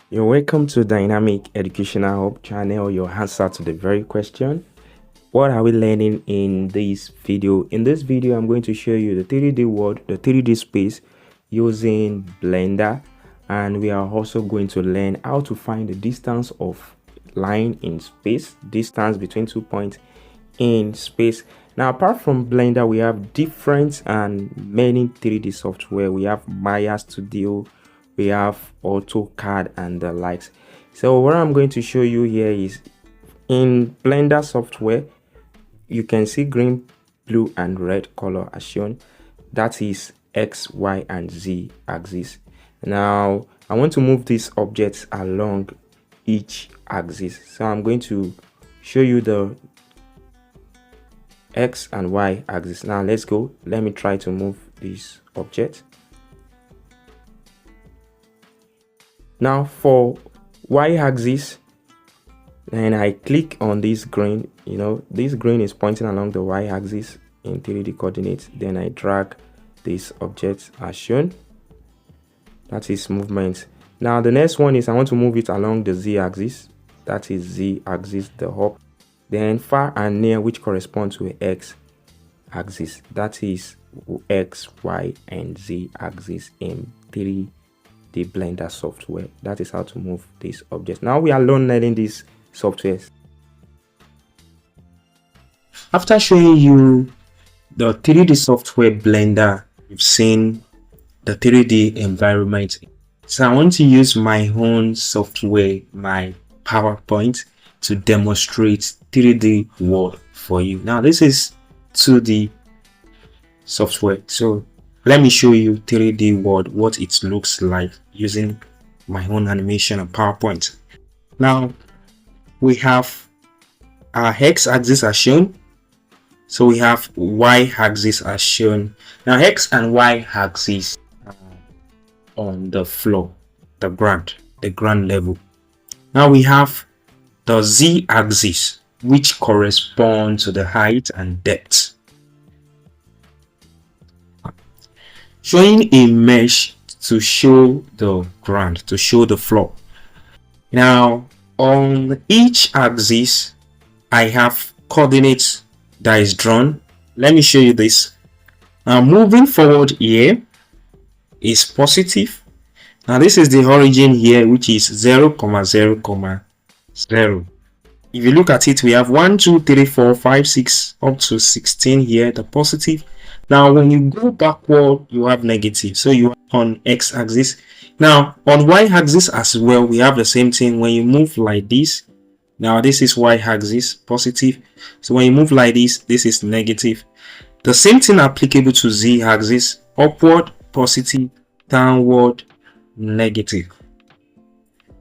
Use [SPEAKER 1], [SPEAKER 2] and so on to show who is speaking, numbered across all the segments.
[SPEAKER 1] You're welcome to Dynamic Educational Hub channel, your answer to the very question. What are we learning in this video? In this video, I'm going to show you the 3D world, the 3D space using Blender, and we are also going to learn how to find the distance of line in space, distance between 2 points in space. Now, apart from Blender, we have different and many 3D software. We have Maya Studio, we have AutoCAD and the likes. So what I'm going to show you here is in Blender software, you can see green, blue and red color as shown. That is X, Y and Z axis. Now I want to move these objects along each axis. So I'm going to show you the X and Y axis. Now let's go. Let me try to move this object. Now for y-axis, and I click on this green, this green is pointing along the y-axis in 3D coordinates. Then I drag this object as shown. That is movement. Now the next one is I want to move it along the z-axis. That is z-axis, the hop. Then far and near, which correspond to x-axis. That is x, y and z axis in 3D Blender software. That is how to move this object. Now we are learning these softwares. After showing you the 3D software Blender, you've seen the 3D environment. So I want to use my own software, my PowerPoint, to demonstrate 3D world for you. Now this is 2D software. So let me show you 3D world, what it looks like using my own animation and PowerPoint. Now we have our x-axis as shown. So we have y-axis as shown. Now x and y-axis are on the floor, the ground level. Now we have the z-axis, which corresponds to the height and depth. Showing a mesh to show the ground, to show the floor. Now on each axis I have coordinates that is drawn. Let me show you this. Now moving forward here is positive. Now this is the origin here, which is 0, 0, 0. If you look at it, we have 1, 2, 3, 4, 5, 6 up to 16 here, the positive. Now when you go backward, you have negative. So you are on x-axis. Now on y-axis as well, we have the same thing. When you move like this, now this is y-axis, positive. So when you move like this, this is negative. The same thing applicable to z-axis, upward, positive, downward, negative.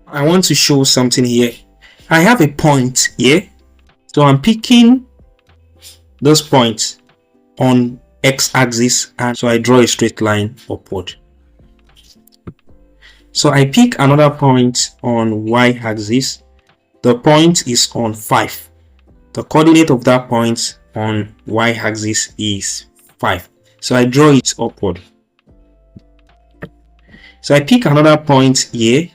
[SPEAKER 1] I want to show something here. I have a point here, so I'm picking those points on x-axis, and so I draw a straight line upward. So I pick another point on y-axis. The point is on 5. The coordinate of that point on y-axis is 5. So I draw it upward. So I pick another point here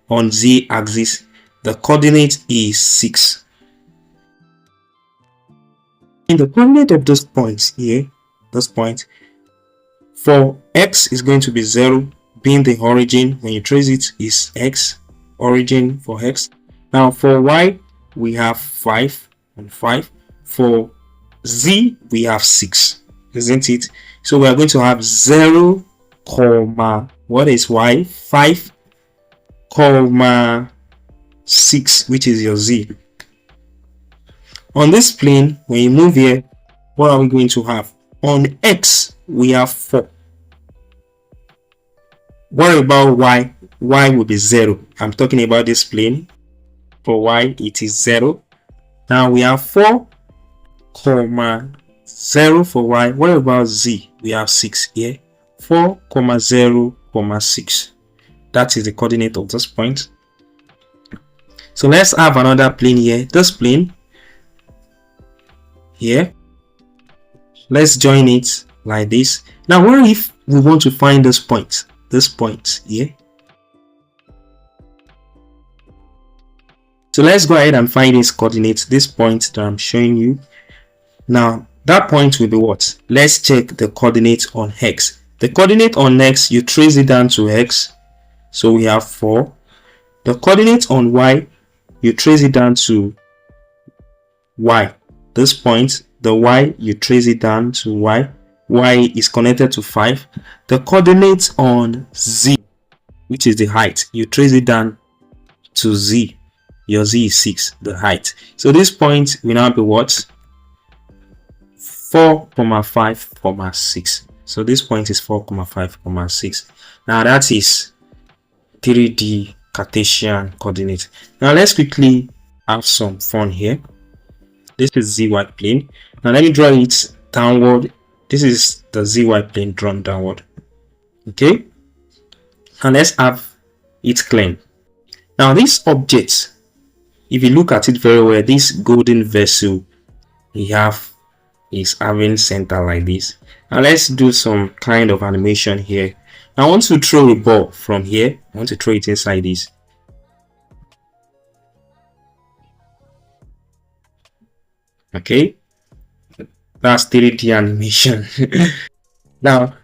[SPEAKER 1] on z-axis. The coordinate is 6. In the coordinate of those points here, this point, for x is going to be 0, being the origin. When you trace it, is x, origin for x. Now for y, we have 5 and 5. For z, we have 6, isn't it? So we are going to have 0, what is y? 5, 6, which is your z. On this plane, when you move here, what are we going to have? On x, we have 4. What about y? Y will be 0. I'm talking about this plane. For y, it is 0. Now we have 4, 0 for y. What about z? We have 6 here. 4, 0, 6. That is the coordinate of this point. So let's have another plane here. This plane here. Let's join it like this. Now what if we want to find this point here? So let's go ahead and find its coordinates, this point that I'm showing you. Now that point will be what? Let's check the coordinates on x. The coordinate on x, you trace it down to x, so we have 4. The coordinate on y, you trace it down to y. This point, the y, you trace it down to y. Y is connected to 5. The coordinates on z, which is the height, you trace it down to z. Your z is 6, the height. So this point will now be what? 4, 5, 6. So this point is 4, 5, 6. Now that is 3D Cartesian coordinate. Now let's quickly have some fun here. This is zy plane. Now let me draw it downward. This is the zy plane drawn downward. Okay. And let's have it clean. Now this object, if you look at it very well, this golden vessel we have is having center like this. Now let's do some kind of animation here. I want to throw a ball from here. I want to throw it inside this. Okay, that's 3D animation. Now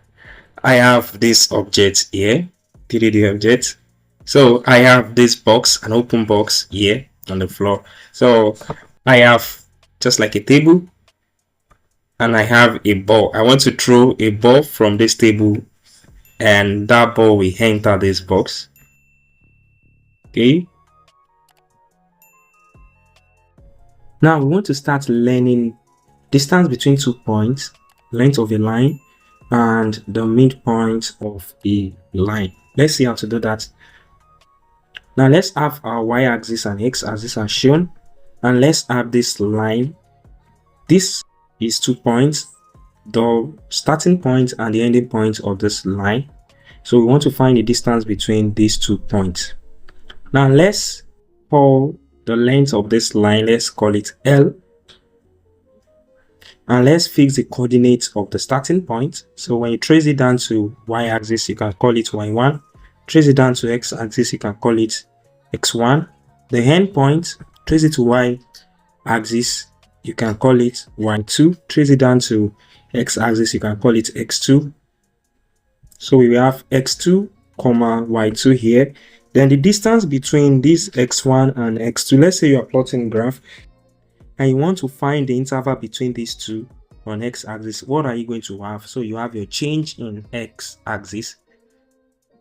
[SPEAKER 1] I have this object here, 3D object. So I have this box, an open box here on the floor. So I have just like a table, and I have a ball. I want to throw a ball from this table, and that ball will enter this box. Okay. Now we want to start learning distance between 2 points, length of a line, and the midpoint of a line. Let's see how to do that. Now let's have our y-axis and x-axis as shown, and let's have this line. This is 2 points, the starting point and the ending point of this line. So we want to find the distance between these 2 points. Now let's call the length of this line, let's call it L, and let's fix the coordinates of the starting point. So when you trace it down to y-axis, you can call it y1. Trace it down to x-axis, you can call it x1. The end point, trace it to y-axis, you can call it y2. Trace it down to x-axis, you can call it x2. So we have x2, y2 here. Then the distance between this x1 and x2, let's say you are plotting a graph and you want to find the interval between these two on x-axis. What are you going to have? So you have your change in x-axis,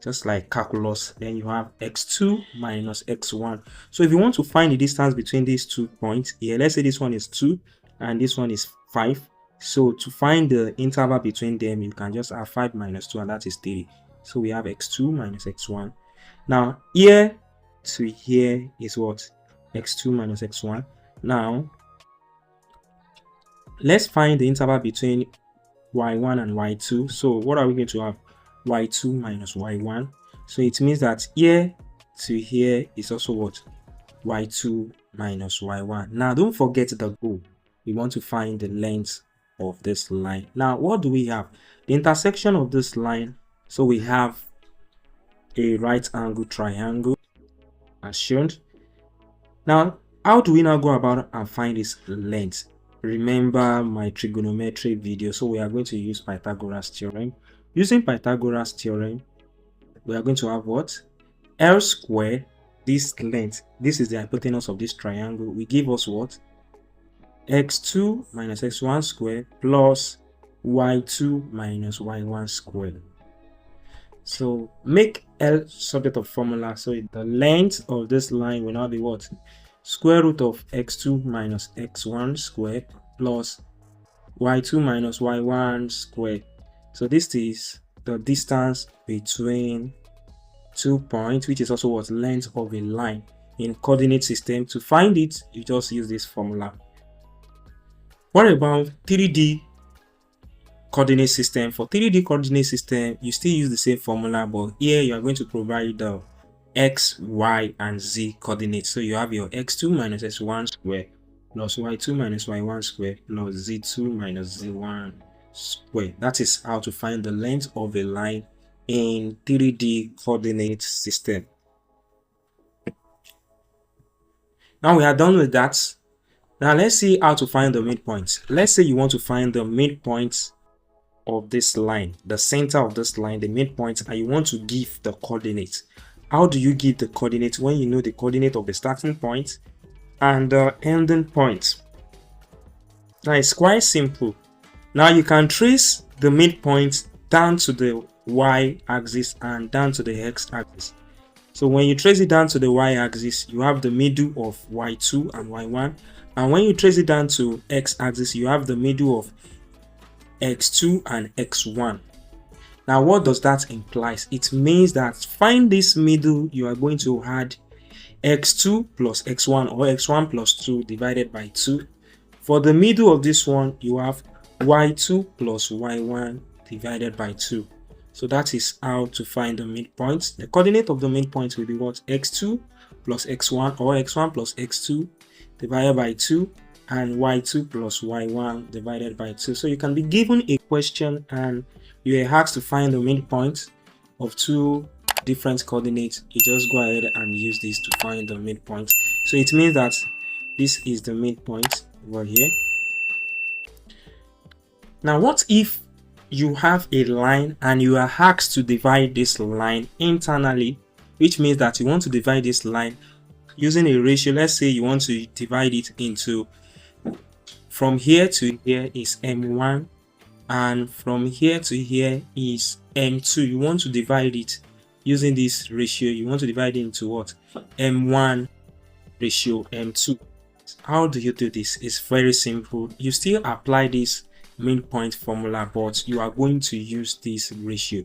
[SPEAKER 1] just like calculus. Then you have x2 minus x1. So if you want to find the distance between these 2 points here, let's say this one is 2 and this one is 5. So to find the interval between them, you can just have 5 minus 2, and that is 3. So we have x2 minus x1. Now here to here is what? X2 minus x1. Now let's find the interval between y1 and y2. So what are we going to have? Y2 minus y1. So it means that here to here is also what? Y2 minus y1. Now don't forget the goal. We want to find the length of this line. Now what do we have? The intersection of this line. So we have a right angle triangle as shown. Now how do we now go about and find its length? Remember my trigonometry video. So we are going to use Pythagoras theorem. Using Pythagoras theorem, we are going to have what? L squared, this length, this is the hypotenuse of this triangle, will give us what? X2 minus x1 squared plus y2 minus y1 squared. So make L subject of formula. So the length of this line will now be what? Square root of x2 minus x1 squared plus y2 minus y1 squared. So this is the distance between 2 points, which is also what? Length of a line in coordinate system. To find it, you just use this formula. What about 3D coordinate system? For 3D coordinate system, you still use the same formula, but here you are going to provide the x, y, and z coordinates. So you have your x2 minus x1 square plus y2 minus y1 square plus z2 minus z1 square. That is how to find the length of a line in 3D coordinate system. Now we are done with that. Now let's see how to find the midpoint. Let's say you want to find the midpoint of this line, the center of this line, the midpoint, and you want to give the coordinates. How do you give the coordinates when you know the coordinate of the starting point and the ending point? Now it's quite simple. Now you can trace the midpoint down to the y-axis and down to the x-axis. So when you trace it down to the y-axis, you have the middle of y2 and y1, and when you trace it down to x-axis, you have the middle of x2 and x1. Now what does that imply? It means that find this middle, you are going to add x2 plus x1 or x1 plus 2 divided by 2. For the middle of this one, you have y2 plus y1 divided by 2. So that is how to find the midpoint. The coordinate of the midpoint will be what? X2 plus x1 or x1 plus x2 divided by 2 and y2 plus y1 divided by 2. So you can be given a question and you are asked to find the midpoint of two different coordinates. You just go ahead and use this to find the midpoint. So it means that this is the midpoint over here. Now what if you have a line and you are asked to divide this line internally, which means that you want to divide this line using a ratio. Let's say you want to divide it into, from here to here is m1 and from here to here is m2. You want to divide it using this ratio. You want to divide it into what? m1 ratio m2. How do you do this? It's very simple. You still apply this midpoint formula, but you are going to use this ratio.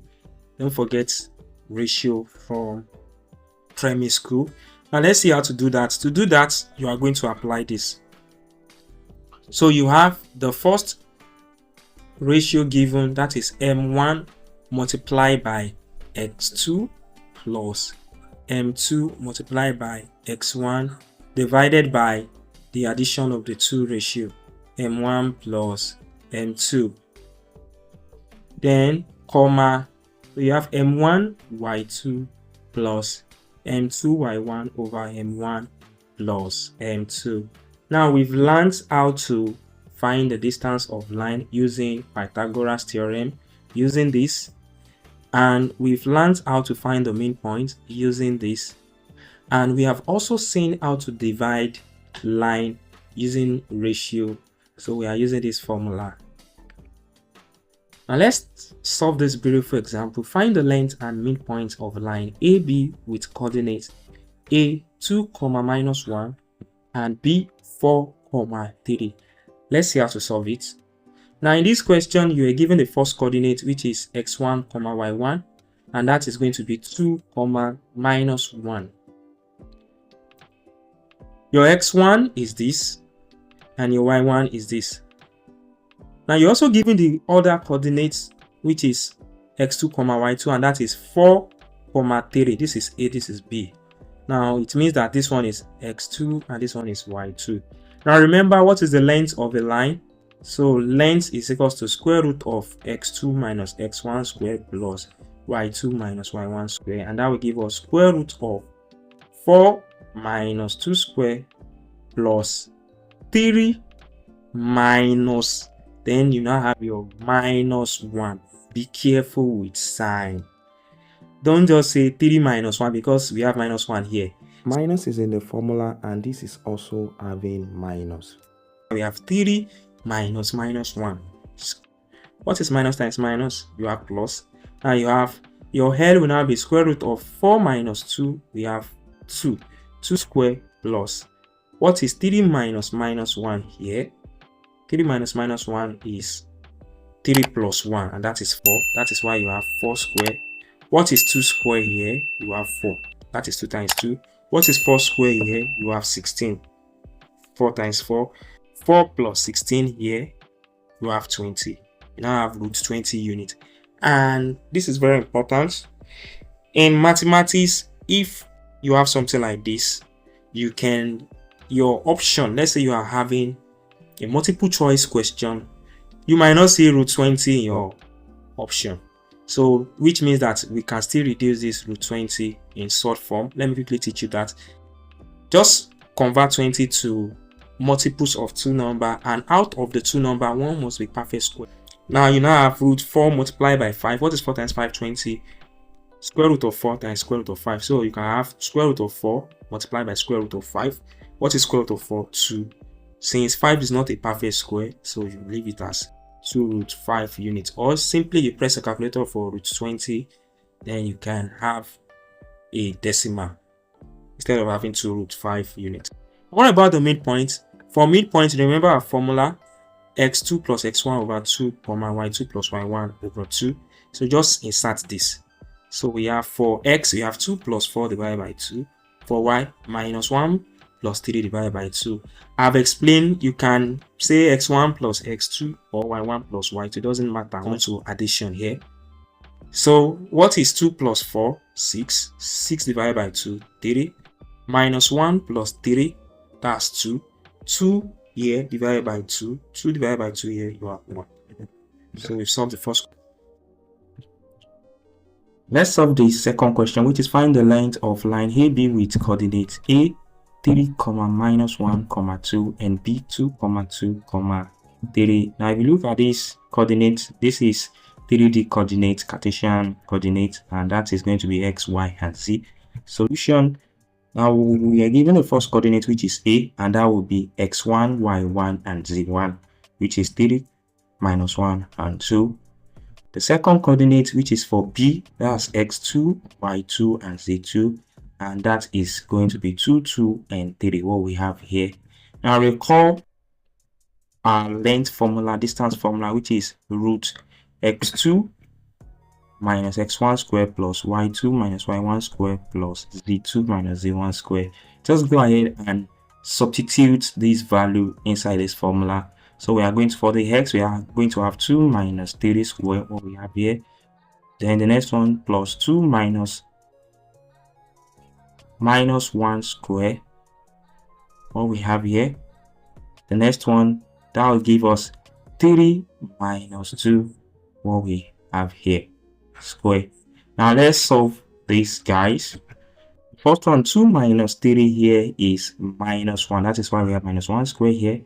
[SPEAKER 1] Don't forget ratio from primary school. Now let's see how to do that. To do that, you are going to apply this. So you have the first ratio given, that is m1 multiplied by x2 plus m2 multiplied by x1 divided by the addition of the two ratio, m1 plus m2. Then comma, so you have m1 y2 plus m2 y1 over m1 plus m2. Now we've learned how to find the distance of line using Pythagoras theorem using this, and we've learned how to find the midpoint using this, and we have also seen how to divide line using ratio. So we are using this formula. Now let's solve this beautiful example. Find the length and midpoint of line AB with coordinates A 2, minus 1 and B 4, 3. Let's see how to solve it. Now in this question, you are given the first coordinate, which is x1, y1, and that is going to be 2, minus 1. Your x1 is this and your y1 is this. Now you're also given the other coordinates, which is x2, y2, and that is 4, 3. This is A, this is B. Now it means that this one is x2 and this one is y2. Now remember, what is the length of a line? So length is equals to square root of x2 minus x1 squared plus y2 minus y1 squared, and that will give us square root of 4 minus 2 squared plus 3 minus, then you now have your minus 1. Be careful with sign. Don't just say 3 minus 1 because we have minus 1 here.
[SPEAKER 2] Minus is in the formula and this is also having minus.
[SPEAKER 1] We have 3 minus minus 1. What is minus times minus? You have plus. Now you have your head will now be square root of 4 minus 2. We have 2. 2 square plus. What is 3 minus minus 1 here? 3 minus minus 1 is 3 plus 1, and that is 4. That is why you have 4 square. What is 2 square here? You have 4. That is 2 times 2. What is 4 square here? You have 16. 4 times 4. 4 plus 16 here, you have 20. You now have root 20 unit. And this is very important. In mathematics, if you have something like this, you can, your option, let's say you are having a multiple choice question, you might not see root 20 in your option. So which means that we can still reduce this root 20 in short form. Let me quickly teach you that. Just convert 20 to multiples of two number, and out of the two number, one must be perfect square. Now you now have root 4 multiplied by 5. What is 4 times 5? 20. Square root of 4 times square root of 5. So you can have square root of 4 multiplied by square root of 5. What is square root of 4? 2. Since 5 is not a perfect square, so you leave it as 2 root 5 units. Or simply you press a calculator for root 20, then you can have a decimal instead of having 2 root 5 units. What about the midpoint? For midpoint, remember our formula, x2 plus x1 over 2, y2 plus y1 over 2. So just insert this. So we have for x, we have 2 plus 4 divided by 2. For y, minus 1 plus 3 divided by 2. I've explained you can say x1 plus x2 or y1 plus y2. It doesn't matter. I want to addition here. So what is 2 plus 4? 6. 6 divided by 2, 3. Minus 1 plus 3, that's 2. 2 here divided by 2. 2 divided by 2 here, you have 1. So we've solved the first. Let's solve the second question, which is find the length of line AB with coordinates A, 3, minus 1, 2, and B, 2, 2, 3. Now if you look at this coordinate, this is 3D coordinate, Cartesian coordinate, and that is going to be x, y, and z. Solution. Now we are given the first coordinate, which is A, and that will be x1, y1, and z1, which is 3, minus 1, and 2. The second coordinate, which is for B, that's x2, y2, and z2, and that is going to be 2, 2, and 3, what we have here. Now recall our length formula, distance formula, which is root x2 minus x1 square plus y2 minus y1 square plus z2 minus z1 square. Just go ahead and substitute this value inside this formula. So we are going to, for the x, we are going to have 2 minus 3 square, what we have here. Then the next one plus 2 minus 1 square, what we have here. The next one, that will give us 3 minus 2, what we have here, square. Now let's solve this, guys. First one, 2 minus 3 here is minus 1. That is why we have minus 1 square here.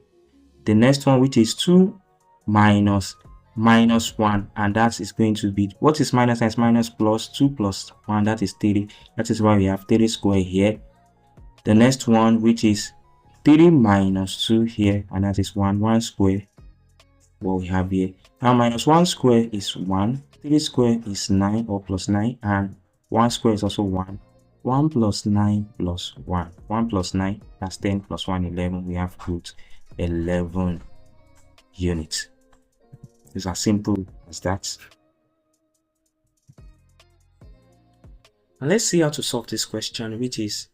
[SPEAKER 1] The next one, which is 2 minus 1, and that is going to be, what is minus times minus plus 2 plus 1, that is 3. That is why we have 3 square here. The next one, which is 3 minus 2 here, and that is 1 square, what we have here. Now minus 1 square is 1, 3 square is 9 or plus 9, and 1 square is also 1. 1 plus 9 plus 1. 1 plus 9, that's 10 plus 1, 11. We have root 11 units. It's as simple as that. And let's see how to solve this question, which is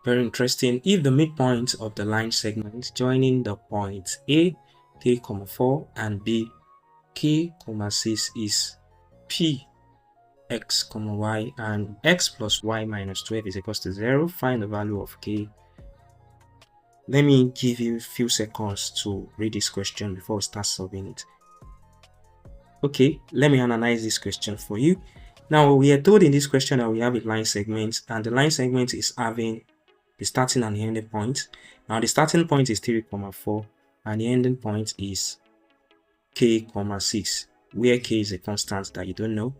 [SPEAKER 1] very interesting. If the midpoint of the line segment joining the points A, 3, 4, and B, K, 6 is P, x, y, and x plus y minus 12 is equals to 0, find the value of K. Let me give you a few seconds to read this question before we start solving it. Okay, let me analyze this question for you. Now, we are told in this question that we have a line segment, and the line segment is having the starting and the ending point. Now, the starting point is 3, 4, and the ending point is K, 6, where K is a constant that you don't know.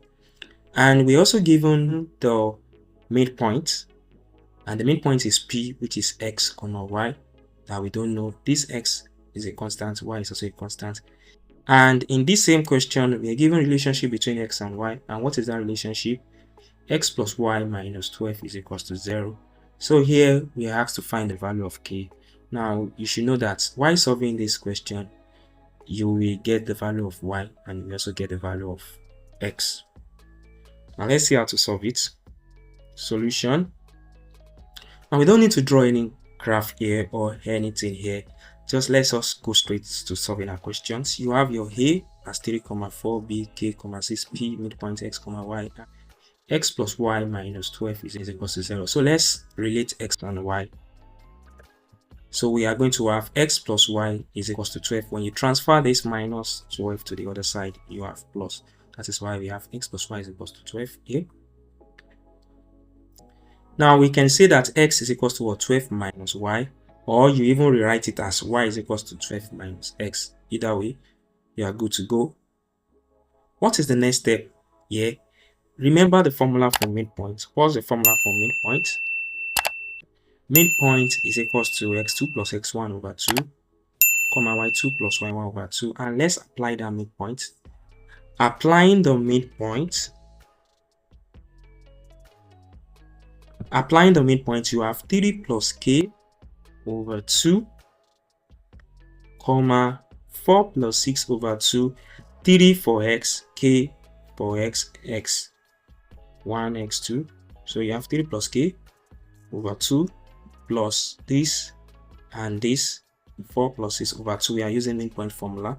[SPEAKER 1] And we're also given the midpoint, and the midpoint is P, which is x, y, that we don't know. This x is a constant, y is also a constant. And in this same question, we are given relationship between x and y. And what is that relationship? X plus y minus 12 is equals to 0. So here we are asked to find the value of K. Now you should know that while solving this question, you will get the value of y and you also get the value of x. Now let's see how to solve it. Solution. Now we don't need to draw any graph here or anything here. Just let us go straight to solving our questions. You have your A as 3, 4, B, K, 6, P, midpoint x, y. X plus y minus 12 is equal to 0. So let's relate x and y. So we are going to have x plus y is equal to 12. When you transfer this minus 12 to the other side, you have plus. That is why we have x plus y is equal to 12 here. Now we can say that x is equals to what? 12 minus y, or you even rewrite it as y is equals to 12 minus x. Either way, you are good to go. What is the next step here? Remember the formula for midpoint. What's the formula for midpoint? Midpoint is equals to x2 plus x1 over 2, comma y2 plus y1 over 2. And let's apply that midpoint. Applying the midpoint, you have 3 plus k over 2, comma 4 plus 6 over 2, 3 for x, k for x, x, 1, x2. So you have 3 plus k over 2 plus this and this, 4 plus 6 over 2. We are using midpoint formula.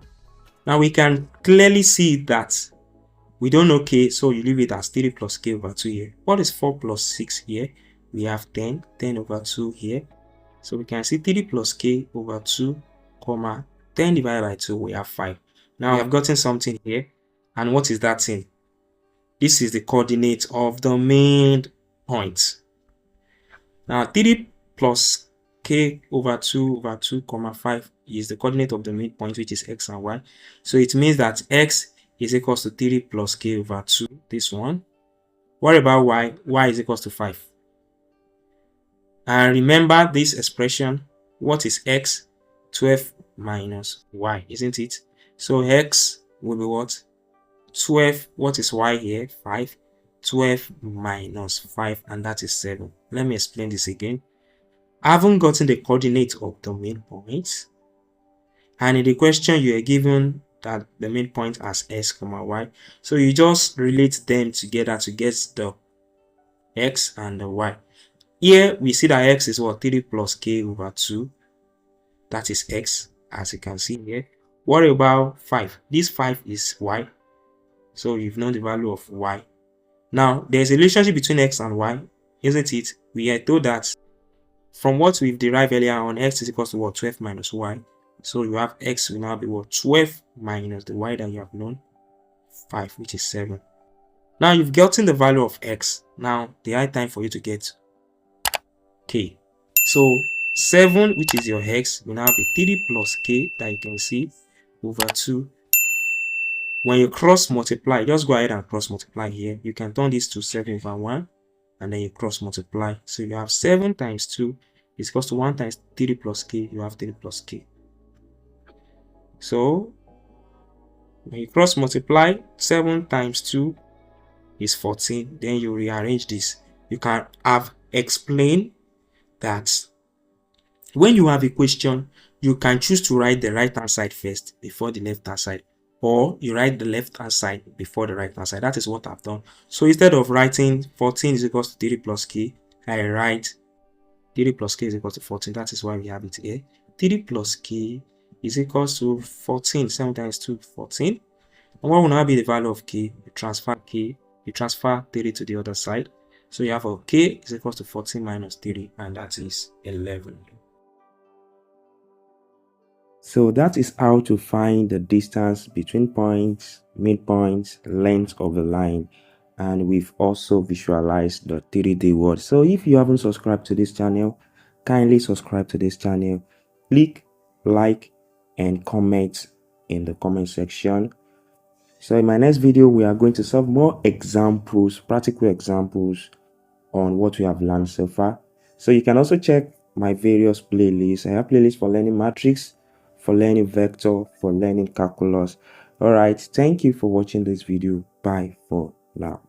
[SPEAKER 1] Now we can clearly see that we don't know k, so you leave it as 3 plus k over 2 here. What is 4 plus 6 here? We have 10 over 2 here. So we can see 3 plus k over 2, comma 10 divided by 2, we have 5. Now we have gotten something here. And what is that thing? This is the coordinate of the midpoint. Now 3 plus k over 2 comma 5 is the coordinate of the midpoint, which is x and y. So it means that x is equals to 3 plus k over 2, this one. What about y? Y is equals to 5. And remember this expression, what is x? 12 minus y, isn't it? So x will be what? 12. What is y here? 5. 12 minus 5, and that is 7. Let me explain this again. I haven't gotten the coordinate of the midpoint, and in the question you are given that the midpoint as x comma y, so you just relate them together to get the x and the y. Here we see that x is what? 3 plus k over 2, that is x, as you can see here. What about 5? This 5 is y, so you've known the value of y. Now there's a relationship between x and y, isn't it? We are told that from what we've derived earlier on, x is equals to what? 12 minus y. So you have x will now be what? 12 minus the y that you have known, 5, which is 7. Now you've gotten the value of x. Now the high time for you to get k. So 7, which is your x, will now be 3 plus k, that you can see, over 2. When you cross multiply, just go ahead and cross multiply here. You can turn this to 7 over 1, and then you cross multiply. So you have 7 times 2 is equals to 1 times 3 plus k. You have 3 plus k. So when you cross multiply, 7 times 2 is 14. Then you rearrange this. You can have explained that when you have a question, you can choose to write the right hand side first before the left hand side, or you write the left hand side before the right hand side. That is what I've done. So instead of writing 14 is equals to 3 plus k, I write 3 plus k is equals to 14. That is why we have it here. 3 plus k is equals to 14. 7 times 2, 14. And what will now be the value of k? You transfer k, you transfer 3 to the other side. So you have a k is equals to 14 minus 3, and that is 11.
[SPEAKER 2] So that is how to find the distance between points, midpoints, length of the line. And we've also visualized the 3D world. So if you haven't subscribed to this channel, kindly subscribe to this channel. Click like and comment in the comment section. So in my next video, we are going to solve more examples, practical examples on what we have learned so far. So you can also check my various playlists. I have playlists for learning matrix, for learning vector, for learning calculus. All right, thank you for watching this video. Bye for now.